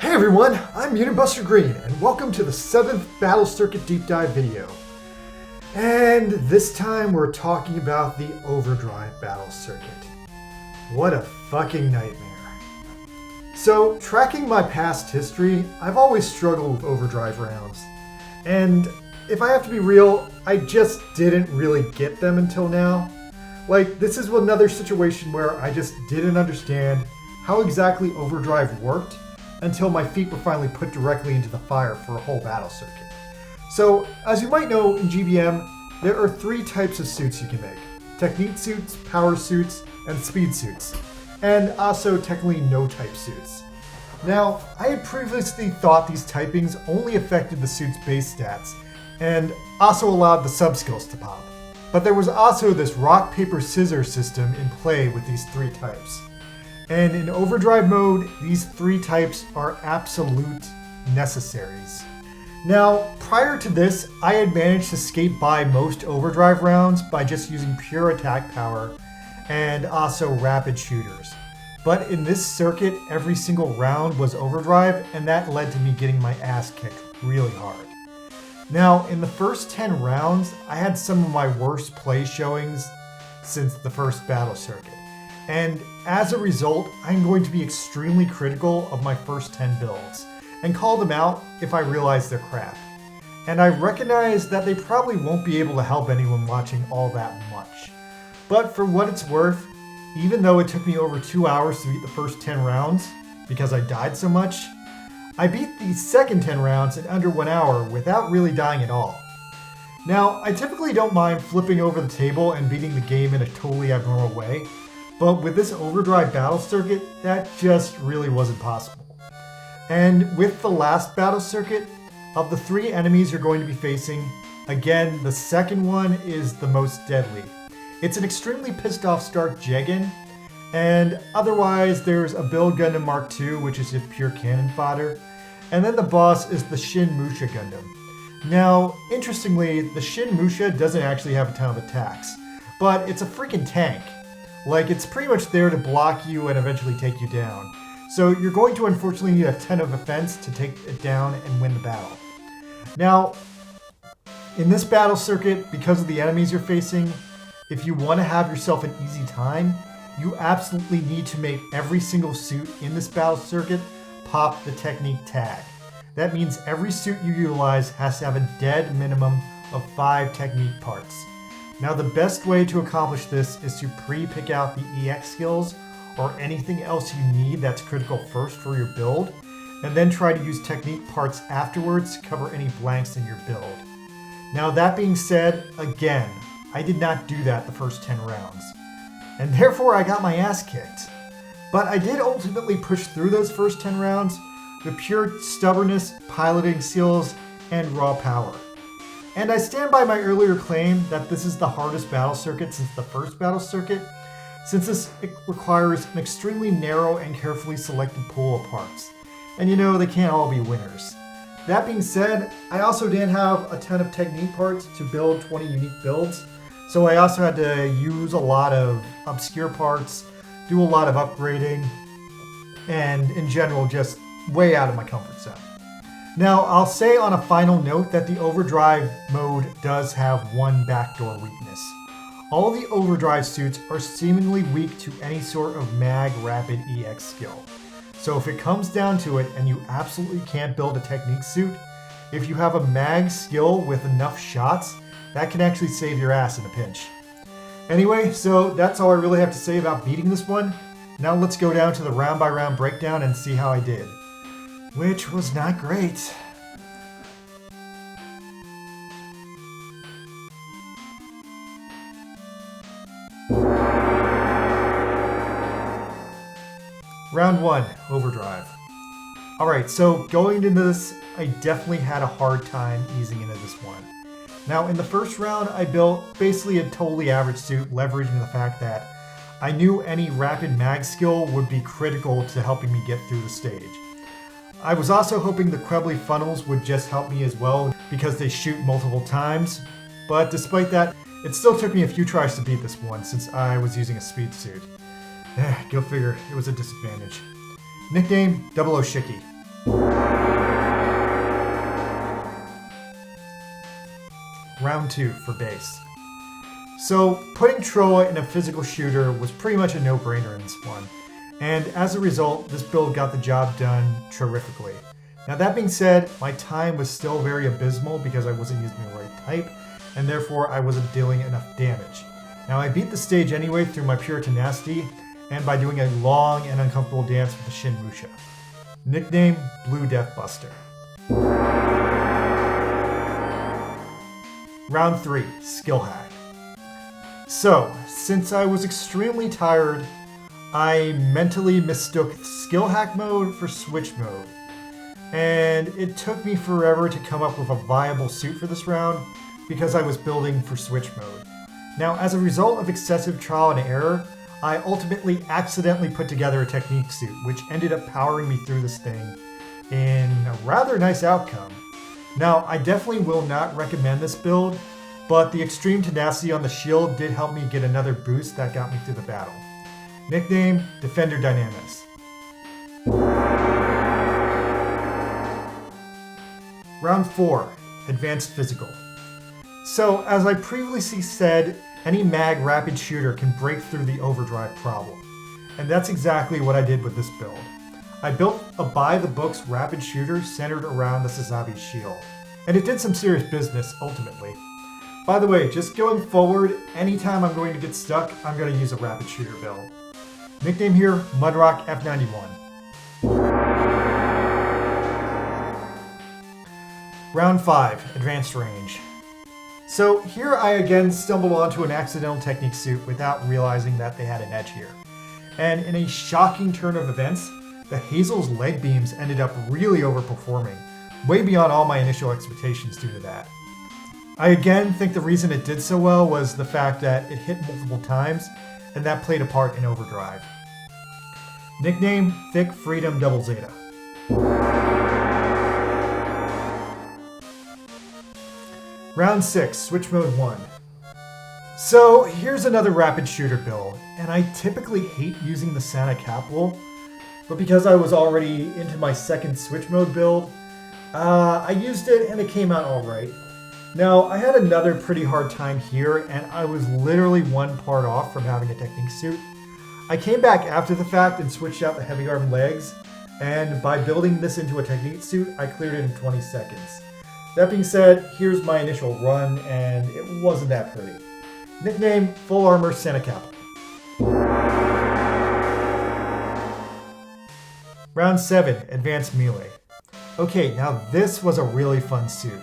Hey everyone, I'm Mutant Buster Green, and welcome to the 7th Battle Circuit Deep Dive video. And this time we're talking about the Overdrive Battle Circuit. What a fucking nightmare. So, tracking my past history, I've always struggled with Overdrive rounds. And if I have to be real, I just didn't really get them until now. Like, this is another situation where I just didn't understand how exactly Overdrive worked until my feet were finally put directly into the fire for a whole battle circuit. So, as you might know, in GBM, there are 3 types of suits you can make. Technique suits, power suits, and speed suits. And also technically no-type suits. Now, I had previously thought these typings only affected the suit's base stats, and also allowed the sub-skills to pop. But there was also this rock, paper, scissors system in play with these 3 types. And in Overdrive mode, these 3 types are absolute necessaries. Now, prior to this, I had managed to skate by most Overdrive rounds by just using pure attack power and also rapid shooters. But in this circuit, every single round was Overdrive, and that led to me getting my ass kicked really hard. Now, in the first 10 rounds, I had some of my worst play showings since the first battle circuit. And as a result, I'm going to be extremely critical of my first 10 builds, and call them out if I realize they're crap. And I recognize that they probably won't be able to help anyone watching all that much. But for what it's worth, even though it took me over 2 hours to beat the first 10 rounds, because I died so much, I beat the second 10 rounds in under 1 hour without really dying at all. Now, I typically don't mind flipping over the table and beating the game in a totally abnormal way, but with this Overdrive battle circuit, that just really wasn't possible. And with the last battle circuit, of the 3 enemies you're going to be facing, again, the second one is the most deadly. It's an extremely pissed off Stark Jegan, and otherwise there's a Build Gundam Mark II, which is just pure cannon fodder, and then the boss is the Shin Musha Gundam. Now, interestingly, the Shin Musha doesn't actually have a ton of attacks, but it's a freaking tank. Like, it's pretty much there to block you and eventually take you down. So you're going to unfortunately need a ton of offense to take it down and win the battle. Now, in this battle circuit, because of the enemies you're facing, if you want to have yourself an easy time, you absolutely need to make every single suit in this battle circuit pop the technique tag. That means every suit you utilize has to have a dead minimum of 5 technique parts. Now, the best way to accomplish this is to pre-pick out the EX skills or anything else you need that's critical first for your build, and then try to use technique parts afterwards to cover any blanks in your build. Now, that being said, again, I did not do that the first 10 rounds, and therefore I got my ass kicked. But I did ultimately push through those first 10 rounds with pure stubbornness, piloting skills, and raw power. And I stand by my earlier claim that this is the hardest battle circuit since the first battle circuit, since this requires an extremely narrow and carefully selected pool of parts. And you know, they can't all be winners. That being said, I also didn't have a ton of technique parts to build 20 unique builds, so I also had to use a lot of obscure parts, do a lot of upgrading, and in general just way out of my comfort zone. Now, I'll say on a final note that the Overdrive mode does have one backdoor weakness. All the Overdrive suits are seemingly weak to any sort of mag rapid EX skill. So if it comes down to it and you absolutely can't build a technique suit, if you have a mag skill with enough shots, that can actually save your ass in a pinch. Anyway, so that's all I really have to say about beating this one. Now let's go down to the round by round breakdown and see how I did. Which was not great. Round 1, Overdrive. Alright, so going into this, I definitely had a hard time easing into this one. Now, in the first round, I built basically a totally average suit, leveraging the fact that I knew any rapid mag skill would be critical to helping me get through the stage. I was also hoping the Krebly funnels would just help me as well because they shoot multiple times, but despite that, it still took me a few tries to beat this one since I was using a speed suit. Go figure, it was a disadvantage. Nickname, 00 Shiki. round 2 for base. So putting Troa in a physical shooter was pretty much a no-brainer in this one, and as a result, this build got the job done terrifically. Now that being said, my time was still very abysmal because I wasn't using the right type, and therefore I wasn't dealing enough damage. Now I beat the stage anyway through my pure tenacity, and by doing a long and uncomfortable dance with the Shin Musha. Nickname, Blue Death Buster. Round 3, Skill Hack. So, since I was extremely tired, I mentally mistook Skill Hack mode for Switch mode. And it took me forever to come up with a viable suit for this round because I was building for Switch mode. Now, as a result of excessive trial and error, I ultimately accidentally put together a technique suit, which ended up powering me through this thing in a rather nice outcome. Now, I definitely will not recommend this build, but the extreme tenacity on the shield did help me get another boost that got me through the battle. Nickname, Defender Dynamis. Round 4, Advanced Physical. So, as I previously said, any mag rapid shooter can break through the overdrive problem. And that's exactly what I did with this build. I built a by-the-books rapid shooter centered around the Sazabi's shield. And it did some serious business, ultimately. By the way, just going forward, anytime I'm going to get stuck, I'm going to use a rapid shooter build. Nickname here, Mudrock F91. Round 5, Advanced Range. So here I again stumbled onto an accidental technique suit without realizing that they had an edge here. And in a shocking turn of events, the Hazel's leg beams ended up really overperforming, way beyond all my initial expectations due to that. I again think the reason it did so well was the fact that it hit multiple times, and that played a part in Overdrive. Nickname, Thick Freedom Double Zeta. Round 6, Switch Mode 1. So here's another rapid shooter build, and I typically hate using the Santa Capsule, but because I was already into my second Switch Mode build, I used it and it came out alright. Now, I had another pretty hard time here, and I was literally one part off from having a technique suit. I came back after the fact and switched out the heavy arm legs, and by building this into a technique suit, I cleared it in 20 seconds. That being said, here's my initial run, and it wasn't that pretty. Nickname, Full Armor Santa Capsule. Round 7, Advanced Melee. Okay, now this was a really fun suit.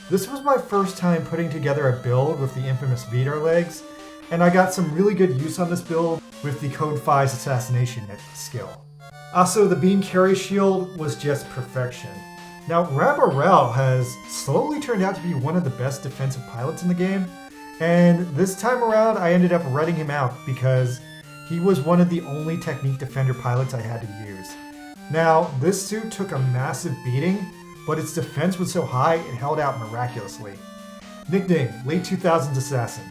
This was my first time putting together a build with the infamous Vidar legs, and I got some really good use on this build with the Code 5's assassination skill. Also, the beam carry shield was just perfection. Now, Rabarel has slowly turned out to be one of the best defensive pilots in the game, and this time around I ended up writing him out because he was one of the only technique defender pilots I had to use. Now, this suit took a massive beating, but its defense was so high it held out miraculously. Nickname, Late 2000s Assassin.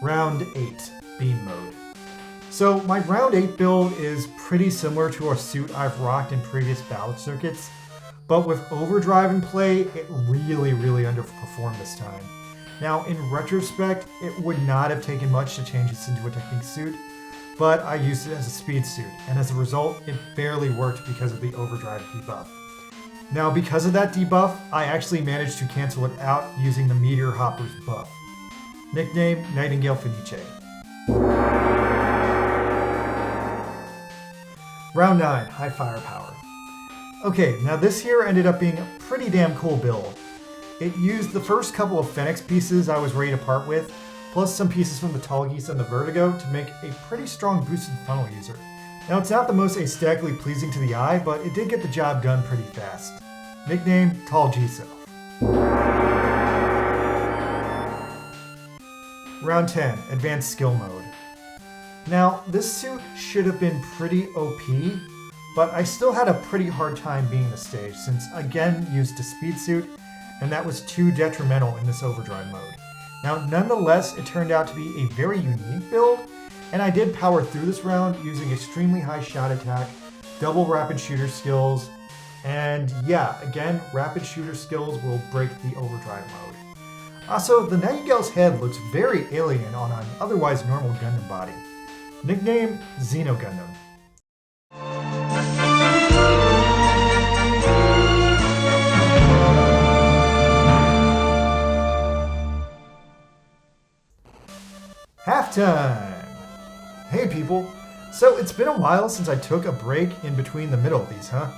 Round 8, Beam Mode. So my round 8 build is pretty similar to a suit I've rocked in previous battle circuits, but with Overdrive in play, it really underperformed this time. Now in retrospect, it would not have taken much to change this into a technique suit, but I used it as a speed suit, and as a result, it barely worked because of the Overdrive debuff. Now because of that debuff, I actually managed to cancel it out using the Meteor Hopper's buff. Nickname, Nightingale Fenice. Round 9, High Firepower. Okay, now this here ended up being a pretty damn cool build. It used the first couple of Fenix pieces I was ready to part with, plus some pieces from the Tallgeese and the Vertigo to make a pretty strong boosted funnel user. Now it's not the most aesthetically pleasing to the eye, but it did get the job done pretty fast. Nickname, Tallgeese. Round 10, Advanced Skill Mode. Now, this suit should have been pretty OP, but I still had a pretty hard time being the stage since again used a speed suit, and that was too detrimental in this Overdrive mode. Now, nonetheless, it turned out to be a very unique build, and I did power through this round using extremely high shot attack, double rapid shooter skills, And yeah, again, rapid shooter skills will break the overdrive mode. Also, the Nightingale's head looks very alien on an otherwise normal Gundam body. Nickname, Xeno Gundam. Halftime! Hey people! So it's been a while since I took a break in between the middle of these, huh?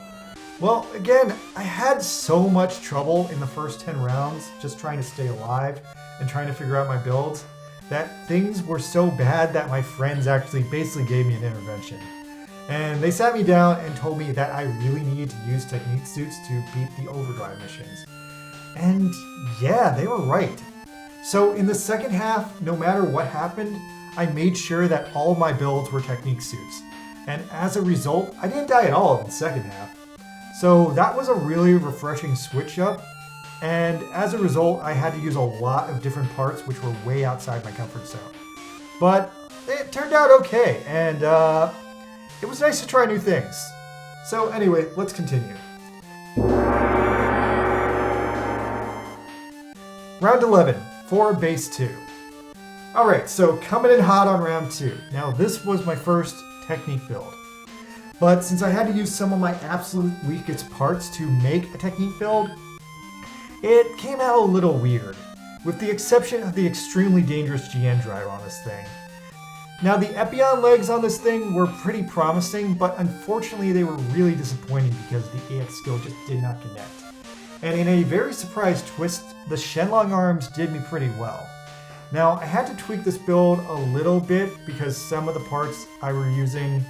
Well, again, I had so much trouble in the first 10 rounds just trying to stay alive and trying to figure out my builds that things were so bad that my friends actually basically gave me an intervention. And they sat me down and told me that I really needed to use technique suits to beat the overdrive missions. And yeah, they were right. So in the second half, no matter what happened, I made sure that all of my builds were technique suits. And as a result, I didn't die at all in the second half. So that was a really refreshing switch up, and as a result I had to use a lot of different parts which were way outside my comfort zone. But it turned out okay, and it was nice to try new things. So anyway, let's continue. Round 11, for base 2. Alright, so coming in hot on round 2. Now this was my first technique build. But since I had to use some of my absolute weakest parts to make a technique build, it came out a little weird, with the exception of the extremely dangerous GN drive on this thing. Now the Epion legs on this thing were pretty promising, but unfortunately they were really disappointing because the AX skill just did not connect. And in a very surprise twist, the Shenlong arms did me pretty well. Now I had to tweak this build a little bit because some of the parts I were using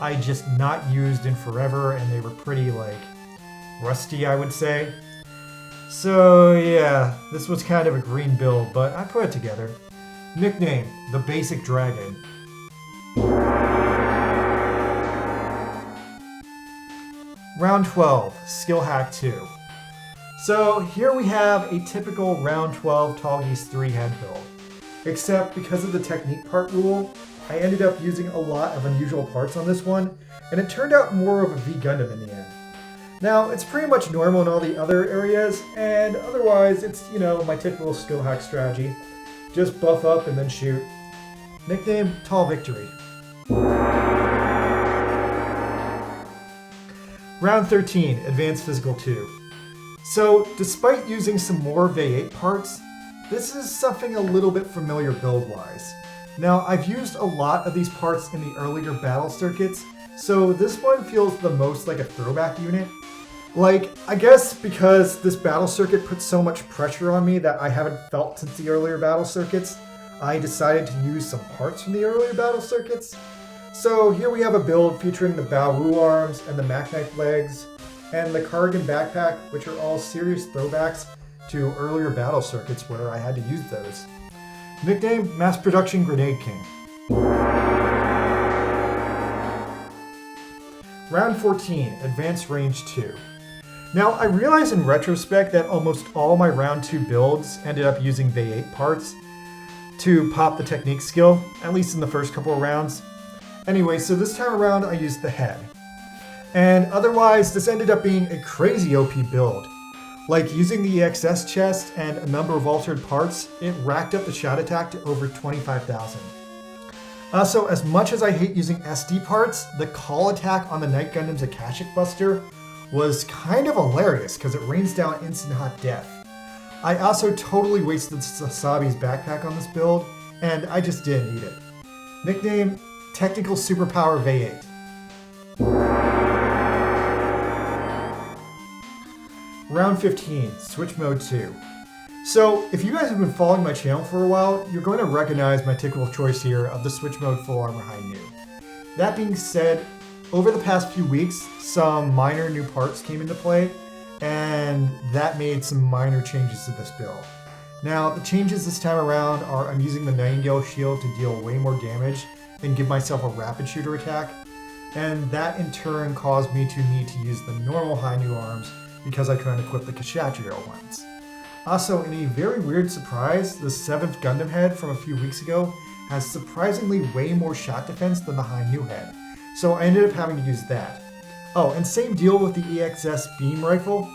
I just not used in forever, and they were pretty, rusty, I would say. So yeah, this was kind of a green build, but I put it together. Nickname, the Basic Dragon. Round 12, Skill Hack 2. So here we have a typical Round 12 Tall Geese 3 head build. Except because of the technique part rule, I ended up using a lot of unusual parts on this one, and it turned out more of a V Gundam in the end. Now, it's pretty much normal in all the other areas, and otherwise it's, my typical skill hack strategy. Just buff up and then shoot. Nickname, Tall Victory. Round 13, Advanced Physical 2. So, despite using some more V8 parts, this is something a little bit familiar build-wise. Now, I've used a lot of these parts in the earlier battle circuits, so this one feels the most like a throwback unit. I guess because this battle circuit put so much pressure on me that I haven't felt since the earlier battle circuits, I decided to use some parts from the earlier battle circuits. So here we have a build featuring the Baowu arms and the Mac Knife legs, and the Cardigan backpack, which are all serious throwbacks to earlier battle circuits where I had to use those. Nickname, Mass Production Grenade King. Round 14, Advanced Range 2. Now, I realize in retrospect that almost all my round 2 builds ended up using V8 parts to pop the technique skill, at least in the first couple of rounds. Anyway, so this time around I used the head. And otherwise, this ended up being a crazy OP build. Using the EXS chest and a number of altered parts, it racked up the shot attack to over 25,000. So as much as I hate using SD parts, the call attack on the Night Gundam's Akashic Buster was kind of hilarious because it rains down instant hot death. I also totally wasted Sasabi's backpack on this build, and I just didn't need it. Nickname, Technical Superpower V8. Round 15, Switch Mode 2. So, if you guys have been following my channel for a while, you're going to recognize my typical choice here of the Switch Mode Full Armor High Nu. That being said, over the past few weeks, some minor new parts came into play, and that made some minor changes to this build. Now, the changes this time around are I'm using the Nightingale shield to deal way more damage and give myself a rapid shooter attack, and that in turn caused me to need to use the normal High Nu arms because I couldn't equip the Kshatriya ones. Also, in a very weird surprise, the 7th Gundam head from a few weeks ago has surprisingly way more shot defense than the High Nu head, so I ended up having to use that. Oh, and same deal with the EXS beam rifle.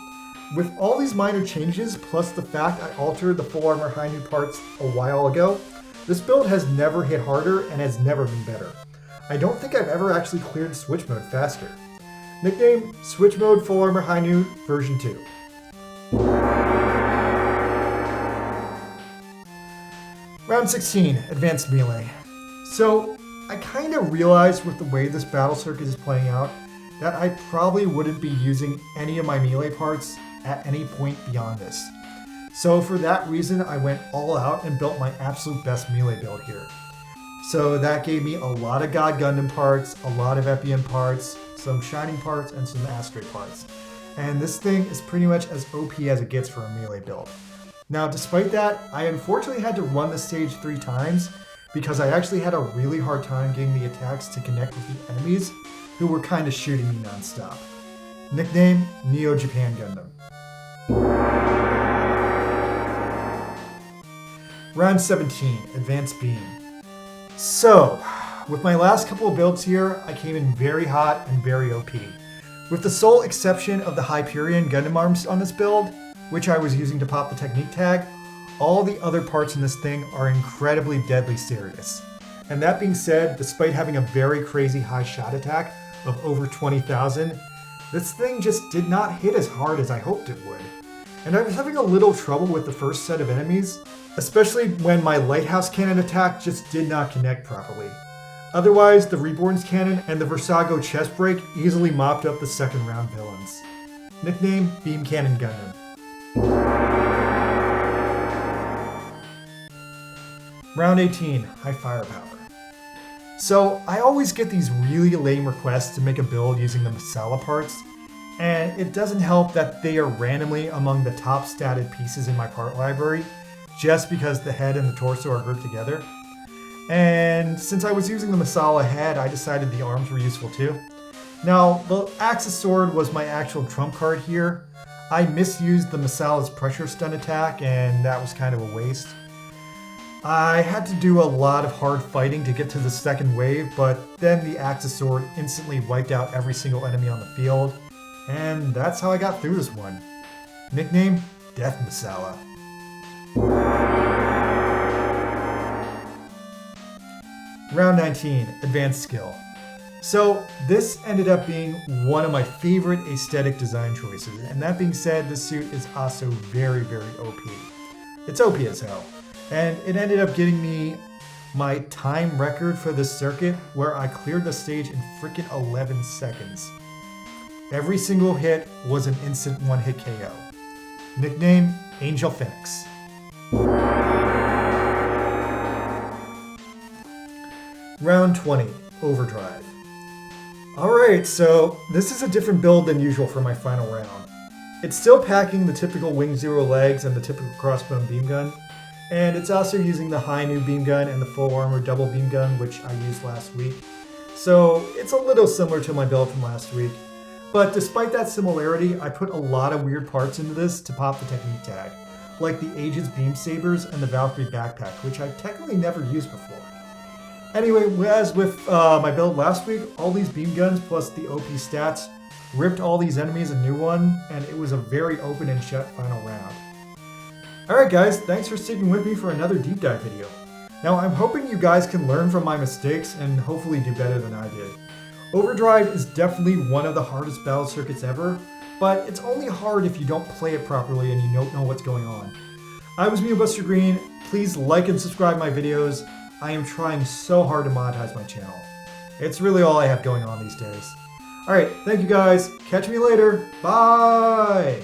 With all these minor changes, plus the fact I altered the full armor high new parts a while ago, this build has never hit harder and has never been better. I don't think I've ever actually cleared switch mode faster. Nickname, Switch Mode Full Armor High New version 2. Round 16, Advanced Melee. So, I kind of realized with the way this battle circuit is playing out that I probably wouldn't be using any of my melee parts at any point beyond this. So for that reason, I went all out and built my absolute best melee build here. So that gave me a lot of God Gundam parts, a lot of Epion parts, some Shining parts, and some Asteroid parts. And this thing is pretty much as OP as it gets for a melee build. Now, despite that, I unfortunately had to run the stage 3 times because I actually had a really hard time getting the attacks to connect with the enemies who were kind of shooting me non-stop. Nickname, Neo Japan Gundam. Round 17, Advanced Beam. So, with my last couple of builds here, I came in very hot and very OP. With the sole exception of the Hyperion Gundam arms on this build, which I was using to pop the technique tag, all the other parts in this thing are incredibly deadly serious. And that being said, despite having a very crazy high shot attack of over 20,000, this thing just did not hit as hard as I hoped it would. And I was having a little trouble with the first set of enemies, especially when my Lighthouse Cannon attack just did not connect properly. Otherwise, the Reborn's Cannon and the Versago chest break easily mopped up the second round villains. Nickname, Beam Cannon Gundam. Round 18, High Firepower. So I always get these really lame requests to make a build using the Masala parts, and it doesn't help that they are randomly among the top statted pieces in my part library, just because the head and the torso are grouped together. And since I was using the Masala head, I decided the arms were useful too. Now, the Axis Sword was my actual trump card here. I misused the Masala's pressure stun attack, and that was kind of a waste. I had to do a lot of hard fighting to get to the second wave, but then the Axis Sword instantly wiped out every single enemy on the field, and that's how I got through this one. Nickname, Death Masala. Round 19, Advanced Skill. So this ended up being one of my favorite aesthetic design choices, and that being said, this suit is also very, very OP. It's OP as hell. And it ended up getting me my time record for this circuit, where I cleared the stage in freaking 11 seconds. Every single hit was an instant one-hit KO. Nickname, Angel Phoenix. Round 20, Overdrive. Alright, so this is a different build than usual for my final round. It's still packing the typical Wing Zero legs and the typical crossbow beam gun, and it's also using the high new beam gun and the full armor double beam gun, which I used last week. So it's a little similar to my build from last week. But despite that similarity, I put a lot of weird parts into this to pop the technique tag, like the Aegis beam sabers and the Valkyrie backpack, which I've technically never used before. Anyway, as with my build last week, all these beam guns plus the OP stats ripped all these enemies a new one, and it was a very open and shut final round. Alright guys, thanks for sticking with me for another deep dive video. Now I'm hoping you guys can learn from my mistakes and hopefully do better than I did. Overdrive is definitely one of the hardest battle circuits ever, but it's only hard if you don't play it properly and you don't know what's going on. I was Buster Green. Please like and subscribe my videos. I am trying so hard to monetize my channel. It's really all I have going on these days. Alright, thank you guys. Catch me later. Bye!